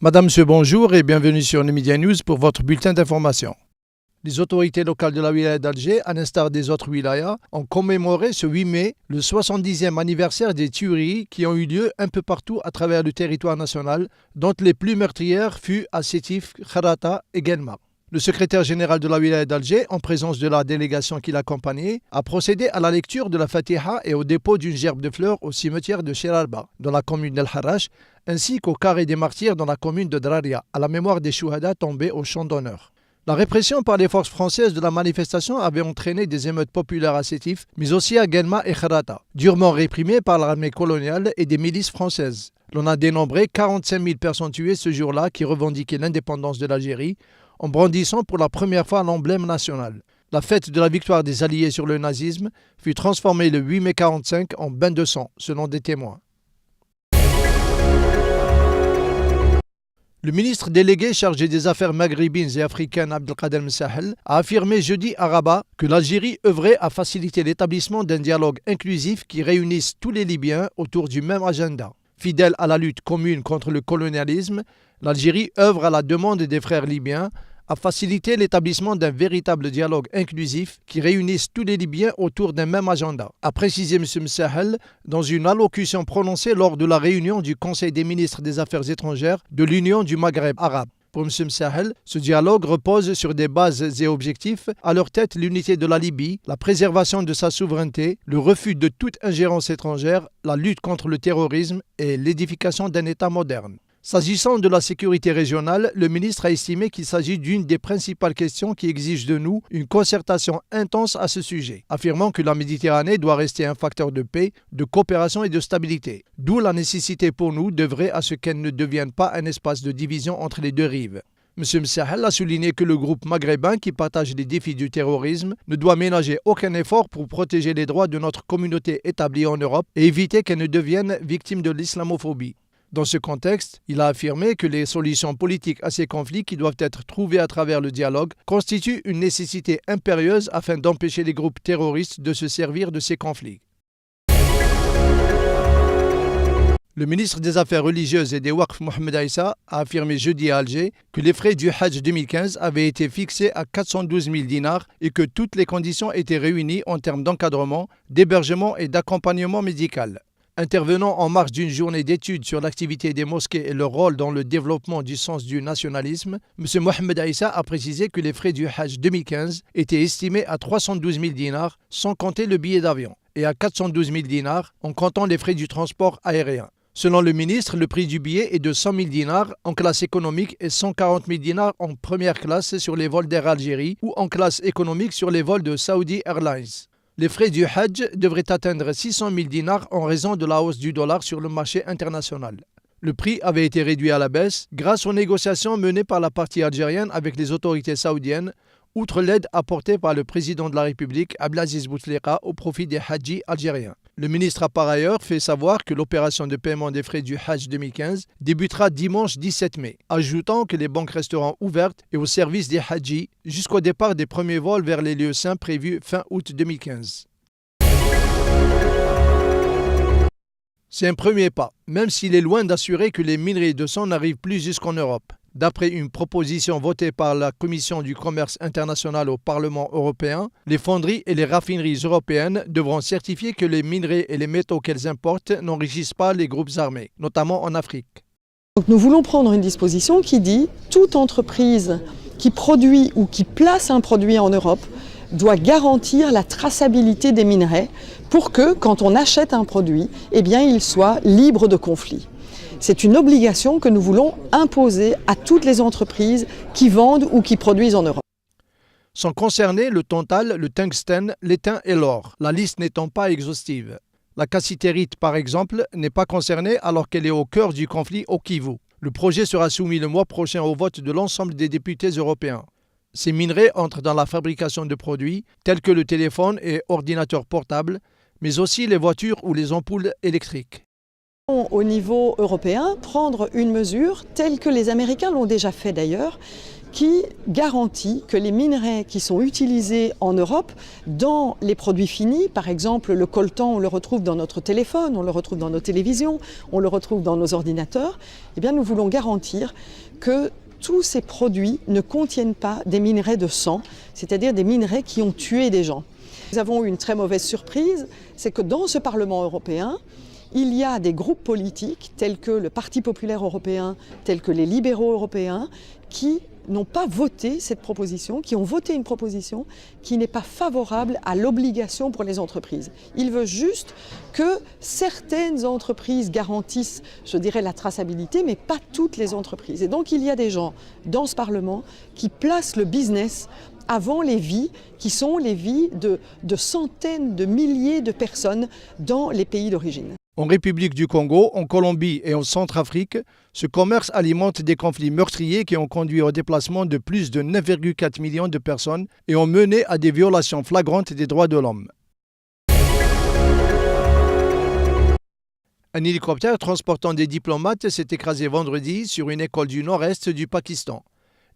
Madame, Monsieur, bonjour et bienvenue sur Nemedia News pour votre bulletin d'information. Les autorités locales de la wilaya d'Alger, à l'instar des autres wilayas, ont commémoré ce 8 mai le 70e anniversaire des tueries qui ont eu lieu un peu partout à travers le territoire national, dont les plus meurtrières furent à Sétif, Kharata et Guelma. Le secrétaire général de la wilaya d'Alger, en présence de la délégation qui l'accompagnait, a procédé à la lecture de la Fatiha et au dépôt d'une gerbe de fleurs au cimetière de Chiralba, dans la commune d'El Harrach, ainsi qu'au carré des martyrs dans la commune de Draria, à la mémoire des chouhadas tombés au champ d'honneur. La répression par les forces françaises de la manifestation avait entraîné des émeutes populaires à Sétif, mais aussi à Guelma et Kharata, durement réprimées par l'armée coloniale et des milices françaises. L'on a dénombré 45 000 personnes tuées ce jour-là qui revendiquaient l'indépendance de l'Algérie, en brandissant pour la première fois l'emblème national. La fête de la victoire des Alliés sur le nazisme fut transformée le 8 mai 1945 en bain de sang, selon des témoins. Le ministre délégué chargé des affaires maghrébines et africaines Abdelkader Msahel a affirmé jeudi à Rabat que l'Algérie œuvrait à faciliter l'établissement d'un dialogue inclusif qui réunisse tous les Libyens autour du même agenda. Fidèle à la lutte commune contre le colonialisme, l'Algérie œuvre à la demande des frères libyens à faciliter l'établissement d'un véritable dialogue inclusif qui réunisse tous les Libyens autour d'un même agenda, a précisé M. Msahel dans une allocution prononcée lors de la réunion du Conseil des ministres des Affaires étrangères de l'Union du Maghreb arabe. Pour M. Msahel, ce dialogue repose sur des bases et objectifs, à leur tête l'unité de la Libye, la préservation de sa souveraineté, le refus de toute ingérence étrangère, la lutte contre le terrorisme et l'édification d'un État moderne. S'agissant de la sécurité régionale, le ministre a estimé qu'il s'agit d'une des principales questions qui exigent de nous une concertation intense à ce sujet, affirmant que la Méditerranée doit rester un facteur de paix, de coopération et de stabilité, d'où la nécessité pour nous d'œuvrer à ce qu'elle ne devienne pas un espace de division entre les deux rives. M. Msahel a souligné que le groupe maghrébin qui partage les défis du terrorisme ne doit ménager aucun effort pour protéger les droits de notre communauté établie en Europe et éviter qu'elle ne devienne victime de l'islamophobie. Dans ce contexte, il a affirmé que les solutions politiques à ces conflits qui doivent être trouvées à travers le dialogue constituent une nécessité impérieuse afin d'empêcher les groupes terroristes de se servir de ces conflits. Le ministre des Affaires religieuses et des Waqf Mohamed Aïssa a affirmé jeudi à Alger que les frais du Hajj 2015 avaient été fixés à 412 000 dinars et que toutes les conditions étaient réunies en termes d'encadrement, d'hébergement et d'accompagnement médical. Intervenant en marge d'une journée d'études sur l'activité des mosquées et leur rôle dans le développement du sens du nationalisme, M. Mohamed Aïssa a précisé que les frais du Hajj 2015 étaient estimés à 312 000 dinars sans compter le billet d'avion et à 412 000 dinars en comptant les frais du transport aérien. Selon le ministre, le prix du billet est de 100 000 dinars en classe économique et 140 000 dinars en première classe sur les vols d'Air Algérie ou en classe économique sur les vols de Saudi Airlines. Les frais du Hajj devraient atteindre 600 000 dinars en raison de la hausse du dollar sur le marché international. Le prix avait été réduit à la baisse grâce aux négociations menées par la partie algérienne avec les autorités saoudiennes, outre l'aide apportée par le président de la République, Abdelaziz Bouteflika, au profit des Hadjis algériens. Le ministre a par ailleurs fait savoir que l'opération de paiement des frais du Hajj 2015 débutera dimanche 17 mai, ajoutant que les banques resteront ouvertes et au service des Hadjis jusqu'au départ des premiers vols vers les lieux saints prévus fin août 2015. C'est un premier pas, même s'il est loin d'assurer que les minerais de sang n'arrivent plus jusqu'en Europe. D'après une proposition votée par la Commission du commerce international au Parlement européen, les fonderies et les raffineries européennes devront certifier que les minerais et les métaux qu'elles importent n'enrichissent pas les groupes armés, notamment en Afrique. Donc nous voulons prendre une disposition qui dit toute entreprise qui produit ou qui place un produit en Europe doit garantir la traçabilité des minerais pour que, quand on achète un produit, eh bien, il soit libre de conflit. C'est une obligation que nous voulons imposer à toutes les entreprises qui vendent ou qui produisent en Europe. Sont concernés le tantal, le tungstène, l'étain et l'or, la liste n'étant pas exhaustive. La cassitérite, par exemple, n'est pas concernée alors qu'elle est au cœur du conflit au Kivu. Le projet sera soumis le mois prochain au vote de l'ensemble des députés européens. Ces minerais entrent dans la fabrication de produits tels que le téléphone et ordinateur portable, mais aussi les voitures ou les ampoules électriques. Au niveau européen, prendre une mesure telle que les Américains l'ont déjà fait d'ailleurs, qui garantit que les minerais qui sont utilisés en Europe dans les produits finis, par exemple le coltan, on le retrouve dans notre téléphone, on le retrouve dans nos télévisions, on le retrouve dans nos ordinateurs, eh bien nous voulons garantir que tous ces produits ne contiennent pas des minerais de sang, c'est-à-dire des minerais qui ont tué des gens. Nous avons eu une très mauvaise surprise, c'est que dans ce Parlement européen, il y a des groupes politiques tels que le Parti populaire européen, tels que les libéraux européens, qui n'ont pas voté cette proposition, qui ont voté une proposition qui n'est pas favorable à l'obligation pour les entreprises. Ils veulent juste que certaines entreprises garantissent, je dirais, la traçabilité, mais pas toutes les entreprises. Et donc il y a des gens dans ce Parlement qui placent le business avant les vies, qui sont les vies de centaines de milliers de personnes dans les pays d'origine. En République du Congo, en Colombie et en Centrafrique, ce commerce alimente des conflits meurtriers qui ont conduit au déplacement de plus de 9,4 millions de personnes et ont mené à des violations flagrantes des droits de l'homme. Un hélicoptère transportant des diplomates s'est écrasé vendredi sur une école du nord-est du Pakistan.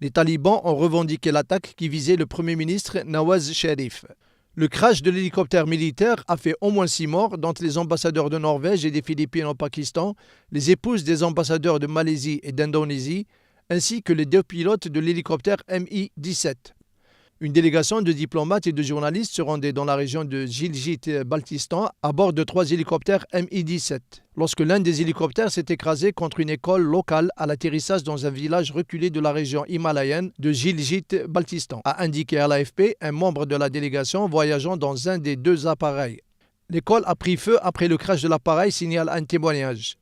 Les talibans ont revendiqué l'attaque qui visait le Premier ministre Nawaz Sharif. Le crash de l'hélicoptère militaire a fait au moins 6 morts, dont les ambassadeurs de Norvège et des Philippines au Pakistan, les épouses des ambassadeurs de Malaisie et d'Indonésie, ainsi que les 2 pilotes de l'hélicoptère Mi-17. Une délégation de diplomates et de journalistes se rendait dans la région de Gilgit-Baltistan à bord de 3 hélicoptères Mi-17, lorsque l'un des hélicoptères s'est écrasé contre une école locale à l'atterrissage dans un village reculé de la région himalayenne de Gilgit-Baltistan, a indiqué à l'AFP un membre de la délégation voyageant dans un des 2 appareils. L'école a pris feu après le crash de l'appareil, signale un témoignage.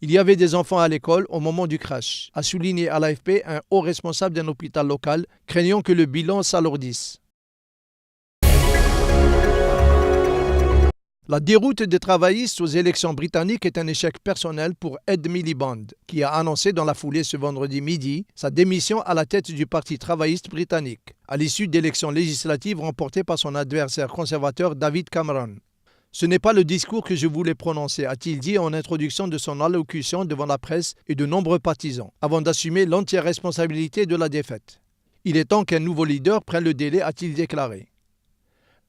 Il y avait des enfants à l'école au moment du crash, a souligné à l'AFP un haut responsable d'un hôpital local, craignant que le bilan s'alourdisse. La déroute des travaillistes aux élections britanniques est un échec personnel pour Ed Miliband, qui a annoncé dans la foulée ce vendredi midi sa démission à la tête du Parti travailliste britannique, à l'issue d'élections législatives remportées par son adversaire conservateur David Cameron. Ce n'est pas le discours que je voulais prononcer, a-t-il dit en introduction de son allocution devant la presse et de nombreux partisans, avant d'assumer l'entière responsabilité de la défaite. Il est temps qu'un nouveau leader prenne le délai, a-t-il déclaré.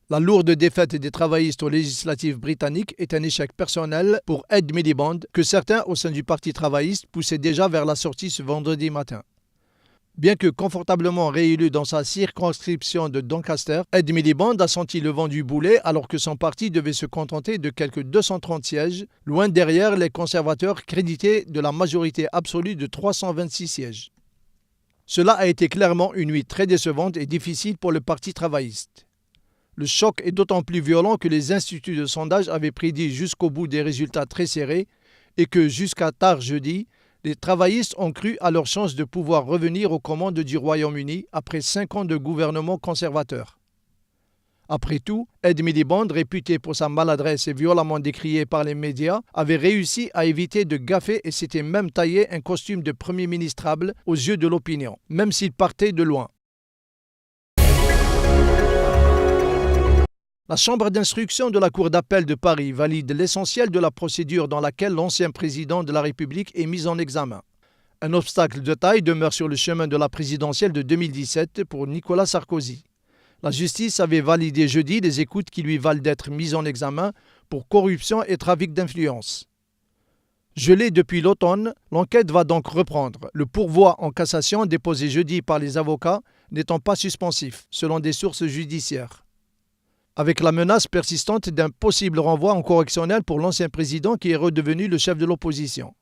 La lourde défaite des travaillistes aux législatives britanniques est un échec personnel pour Ed Miliband, que certains au sein du Parti travailliste poussaient déjà vers la sortie ce vendredi matin. Bien que confortablement réélu dans sa circonscription de Doncaster, Ed Miliband a senti le vent du boulet alors que son parti devait se contenter de quelques 230 sièges, loin derrière les conservateurs crédités de la majorité absolue de 326 sièges. Cela a été clairement une nuit très décevante et difficile pour le Parti travailliste. Le choc est d'autant plus violent que les instituts de sondage avaient prédit jusqu'au bout des résultats très serrés et que jusqu'à tard jeudi, les travaillistes ont cru à leur chance de pouvoir revenir aux commandes du Royaume-Uni après 5 ans de gouvernement conservateur. Après tout, Ed Miliband, réputé pour sa maladresse et violemment décrié par les médias, avait réussi à éviter de gaffer et s'était même taillé un costume de Premier ministrable aux yeux de l'opinion, même s'il partait de loin. La Chambre d'instruction de la Cour d'appel de Paris valide l'essentiel de la procédure dans laquelle l'ancien président de la République est mis en examen. Un obstacle de taille demeure sur le chemin de la présidentielle de 2017 pour Nicolas Sarkozy. La justice avait validé jeudi les écoutes qui lui valent d'être mis en examen pour corruption et trafic d'influence. Gelée depuis l'automne, l'enquête va donc reprendre, le pourvoi en cassation déposé jeudi par les avocats n'étant pas suspensif, selon des sources judiciaires. Avec la menace persistante d'un possible renvoi en correctionnel pour l'ancien président qui est redevenu le chef de l'opposition.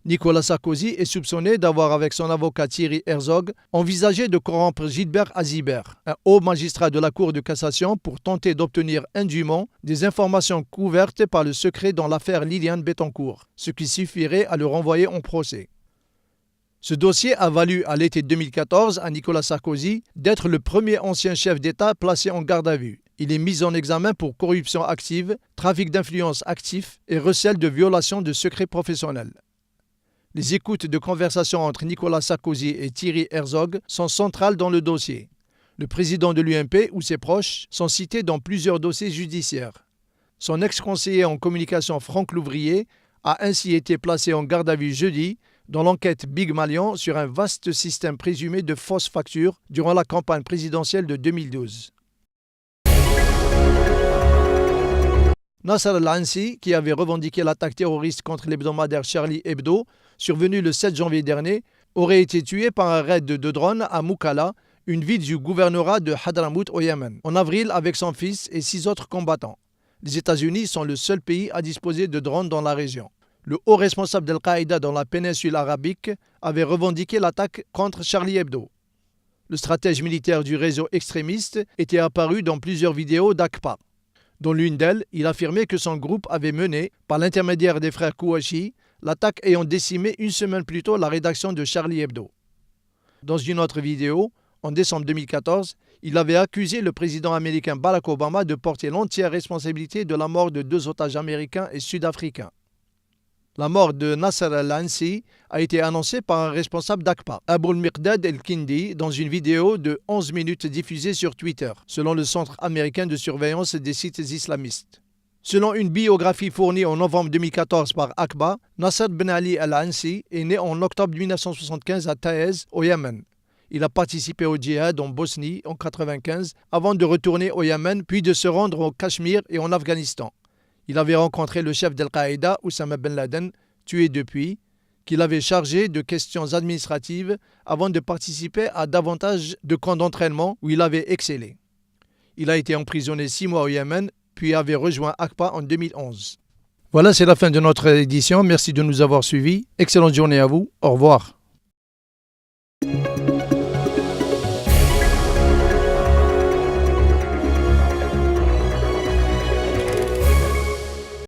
Nicolas Sarkozy est soupçonné d'avoir, avec son avocat Thierry Herzog, envisagé de corrompre Gilbert Azibert, un haut magistrat de la Cour de cassation, pour tenter d'obtenir indûment des informations couvertes par le secret dans l'affaire Liliane Bettencourt, ce qui suffirait à le renvoyer en procès. Ce dossier a valu à l'été 2014 à Nicolas Sarkozy d'être le premier ancien chef d'État placé en garde à vue. Il est mis en examen pour corruption active, trafic d'influence actif et recel de violation de secrets professionnels. Les écoutes de conversation entre Nicolas Sarkozy et Thierry Herzog sont centrales dans le dossier. Le président de l'UMP ou ses proches sont cités dans plusieurs dossiers judiciaires. Son ex-conseiller en communication Franck Louvrier a ainsi été placé en garde à vue jeudi dans l'enquête Big Malion sur un vaste système présumé de fausses factures durant la campagne présidentielle de 2012. Nasser al-Ansi, qui avait revendiqué l'attaque terroriste contre l'hebdomadaire Charlie Hebdo, survenue le 7 janvier dernier, aurait été tué par un raid de drones à Moukalla, une ville du gouvernorat de Hadramout au Yémen, en avril avec son fils et 6 autres combattants. Les États-Unis sont le seul pays à disposer de drones dans la région. Le haut responsable d'Al-Qaïda dans la péninsule arabique avait revendiqué l'attaque contre Charlie Hebdo. Le stratège militaire du réseau extrémiste était apparu dans plusieurs vidéos d'Aqpa. Dans l'une d'elles, il affirmait que son groupe avait mené, par l'intermédiaire des frères Kouachi, l'attaque ayant décimé une semaine plus tôt la rédaction de Charlie Hebdo. Dans une autre vidéo, en décembre 2014, il avait accusé le président américain Barack Obama de porter l'entière responsabilité de la mort de 2 otages américains et sud-africains. La mort de Nasser al-Ansi a été annoncée par un responsable d'Aqpa, Abul Miqdad el-Kindi, dans une vidéo de 11 minutes diffusée sur Twitter, selon le Centre américain de surveillance des sites islamistes. Selon une biographie fournie en novembre 2014 par Aqba, Nasser Ben Ali al-Ansi est né en octobre 1975 à Taïz, au Yémen. Il a participé au djihad en Bosnie en 1995 avant de retourner au Yémen puis de se rendre au Cachemire et en Afghanistan. Il avait rencontré le chef d'Al-Qaïda, Oussama Ben Laden, tué depuis, qu'il avait chargé de questions administratives avant de participer à davantage de camps d'entraînement où il avait excellé. Il a été emprisonné 6 mois au Yémen, puis avait rejoint Aqpa en 2011. Voilà, c'est la fin de notre édition. Merci de nous avoir suivis. Excellente journée à vous. Au revoir.